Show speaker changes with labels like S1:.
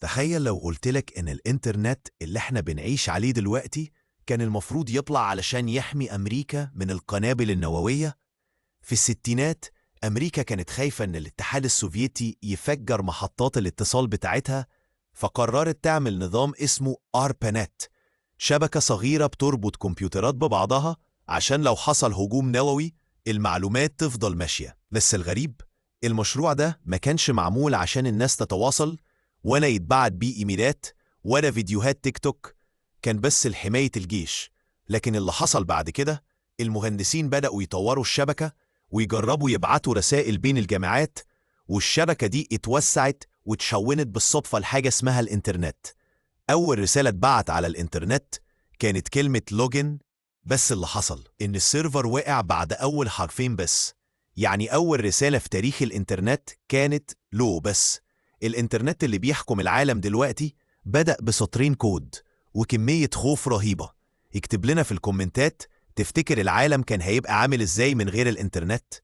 S1: تخيل لو قلتلك إن الإنترنت اللي احنا بنعيش عليه دلوقتي كان المفروض يطلع علشان يحمي أمريكا من القنابل النووية. في الستينات أمريكا كانت خايفة إن الاتحاد السوفيتي يفجر محطات الاتصال بتاعتها، فقررت تعمل نظام اسمه ARPANET، شبكة صغيرة بتربط كمبيوترات ببعضها عشان لو حصل هجوم نووي المعلومات تفضل ماشية. بس الغريب، المشروع ده ما كانش معمول عشان الناس تتواصل ولا يتبعت بيه إيميلات ولا فيديوهات تيك توك، كان بس لحماية الجيش. لكن اللي حصل بعد كده، المهندسين بدأوا يطوروا الشبكة ويجربوا يبعتوا رسائل بين الجامعات، والشبكة دي اتوسعت وتشونت بالصدفة لحاجة اسمها الإنترنت. أول رسالة اتبعت على الإنترنت كانت كلمة لوجن، بس اللي حصل إن السيرفر وقع بعد أول حرفين بس. يعني أول رسالة في تاريخ الإنترنت كانت لو بس. الإنترنت اللي بيحكم العالم دلوقتي بدأ بسطرين كود وكمية خوف رهيبة. اكتب لنا في الكومنتات، تفتكر العالم كان هيبقى عامل إزاي من غير الإنترنت؟